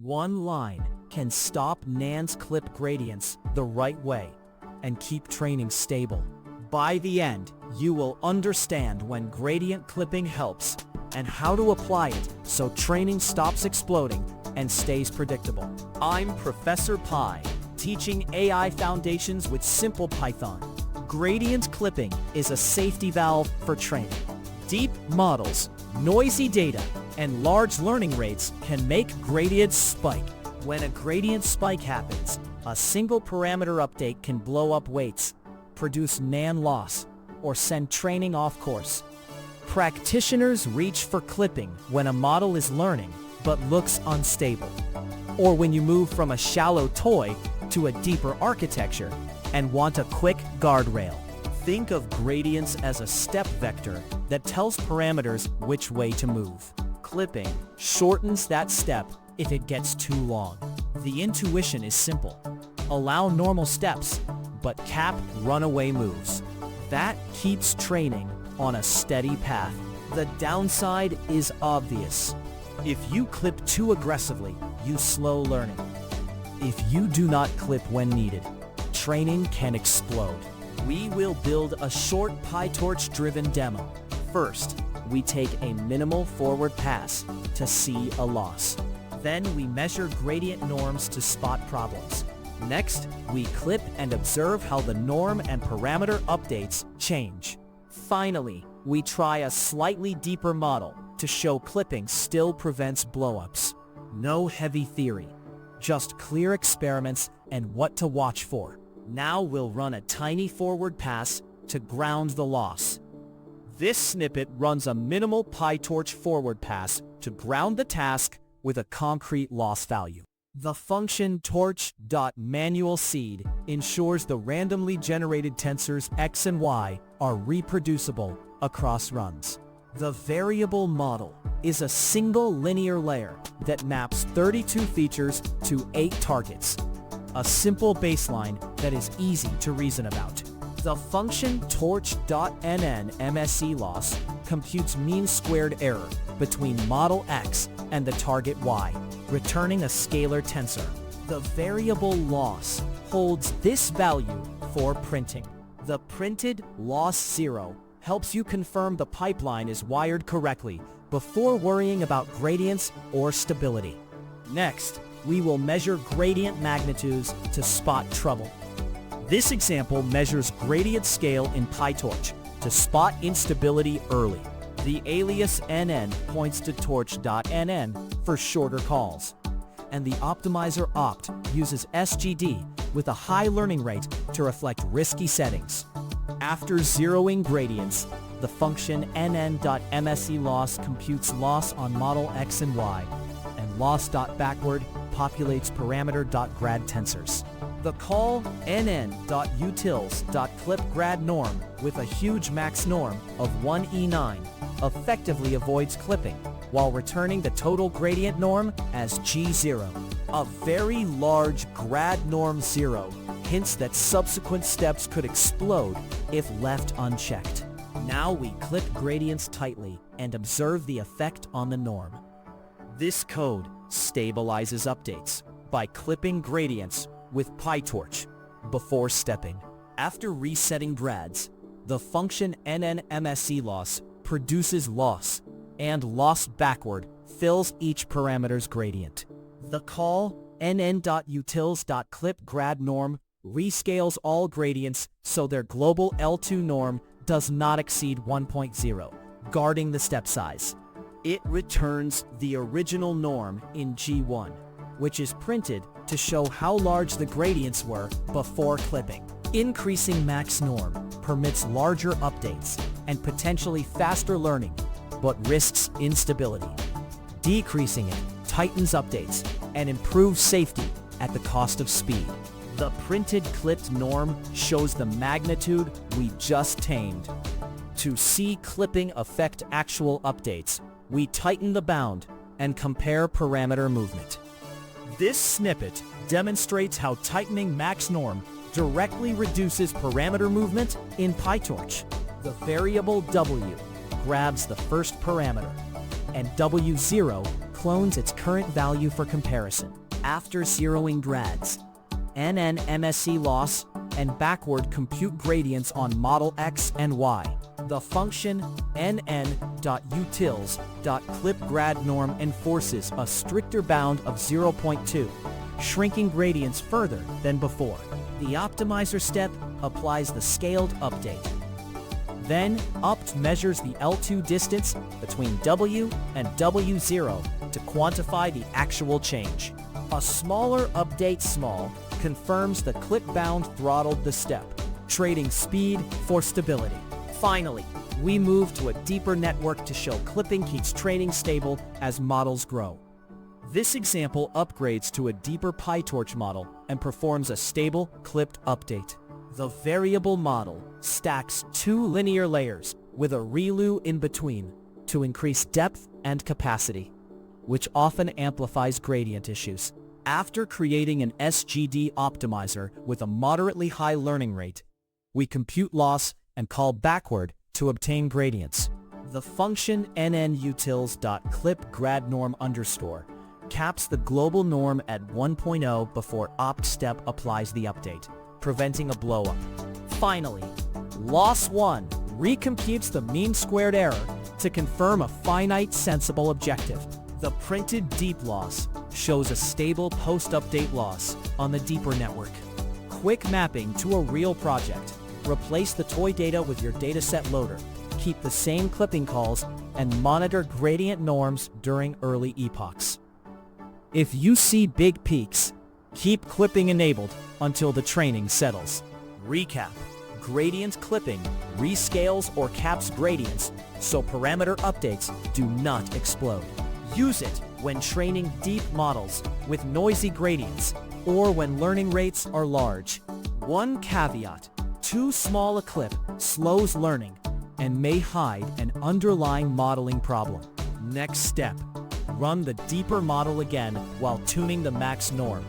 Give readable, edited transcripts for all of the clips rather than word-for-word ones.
One line can stop NaNs clip gradients the right way and keep training stable. By the end, you will understand when gradient clipping helps and how to apply it so training stops exploding and stays predictable. I'm Professor Pi, teaching AI foundations with simple Python. Gradient clipping is a safety valve for training. Deep models, noisy data, and large learning rates can make gradients spike. When a gradient spike happens, a single parameter update can blow up weights, produce NaN loss, or send training off course. Practitioners reach for clipping when a model is learning but looks unstable, or when you move from a shallow toy to a deeper architecture and want a quick guardrail. Think of gradients as a step vector that tells parameters which way to move. Clipping shortens that step if it gets too long. The intuition is simple. Allow normal steps, but cap runaway moves. That keeps training on a steady path. The downside is obvious. If you clip too aggressively, you slow learning. If you do not clip when needed, training can explode. We will build a short PyTorch-driven demo. First, we take a minimal forward pass to see a loss. Then we measure gradient norms to spot problems. Next, we clip and observe how the norm and parameter updates change. Finally, we try a slightly deeper model to show clipping still prevents blowups. No heavy theory, just clear experiments and what to watch for. Now we'll run a tiny forward pass to ground the loss. This snippet runs a minimal PyTorch forward pass to ground the task with a concrete loss value. The function torch.manualSeed ensures the randomly generated tensors x and y are reproducible across runs. The variable model is a single linear layer that maps 32 features to 8 targets. A simple baseline that is easy to reason about. The function torch.nn MSE loss computes mean squared error between model x and the target y, returning a scalar tensor. The variable loss holds this value for printing. The printed loss 0 helps you confirm the pipeline is wired correctly before worrying about gradients or stability. Next, we will measure gradient magnitudes to spot trouble. This example measures gradient scale in PyTorch to spot instability early. The alias NN points to torch.nn for shorter calls. And the optimizer opt uses SGD with a high learning rate to reflect risky settings. After zeroing gradients, the function nn.mseLoss computes loss on model x and y, and loss.backward populates parameter.grad tensors. The call nn.utils.clipGradNorm with a huge max norm of 1e9 effectively avoids clipping while returning the total gradient norm as G0. A very large grad norm 0 hints that subsequent steps could explode if left unchecked. Now we clip gradients tightly and observe the effect on the norm. This code stabilizes updates by clipping gradients with PyTorch before stepping. After resetting grads, the function nn.mseLoss produces loss, and loss backward fills each parameter's gradient. The call nn.utils.clipGradNorm rescales all gradients so their global L2 norm does not exceed 1.0, guarding the step size. It returns the original norm in G1, which is printed to show how large the gradients were before clipping. Increasing max norm permits larger updates and potentially faster learning, but risks instability. Decreasing it tightens updates and improves safety at the cost of speed. The printed clipped norm shows the magnitude we just tamed. To see clipping affect actual updates, we tighten the bound and compare parameter movement. This snippet demonstrates how tightening max norm directly reduces parameter movement in PyTorch. The variable w grabs the first parameter, and W0 clones its current value for comparison. After zeroing grads, NN MSE loss, and backward compute gradients on model X and Y, the function nn.utils.clipGradNorm enforces a stricter bound of 0.2, shrinking gradients further than before. The optimizer step applies the scaled update. Then, opt measures the L2 distance between W and W0 to quantify the actual change. A smaller update small confirms the clip bound throttled the step, trading speed for stability. Finally, we move to a deeper network to show clipping keeps training stable as models grow. This example upgrades to a deeper PyTorch model and performs a stable clipped update. The variable model stacks 2 linear layers with a ReLU in between to increase depth and capacity, which often amplifies gradient issues. After creating an SGD optimizer with a moderately high learning rate, we compute loss and call backward to obtain gradients. The function nnutils.clipGradNorm_ caps the global norm at 1.0 before opt step applies the update, preventing a blowup. Finally, loss1 recomputes the mean squared error to confirm a finite sensible objective. The printed deep loss shows a stable post-update loss on the deeper network. Quick mapping to a real project. Replace the toy data with your dataset loader. Keep the same clipping calls and monitor gradient norms during early epochs. If you see big peaks, keep clipping enabled until the training settles. Recap: gradient clipping rescales or caps gradients so parameter updates do not explode. Use it when training deep models with noisy gradients or when learning rates are large. One caveat: too small a clip slows learning and may hide an underlying modeling problem. Next step: run the deeper model again while tuning the max norm.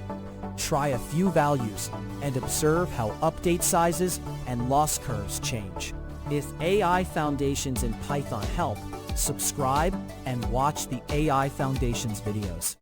Try a few values and observe how update sizes and loss curves change. If AI Foundations in Python help, subscribe and watch the AI Foundations videos.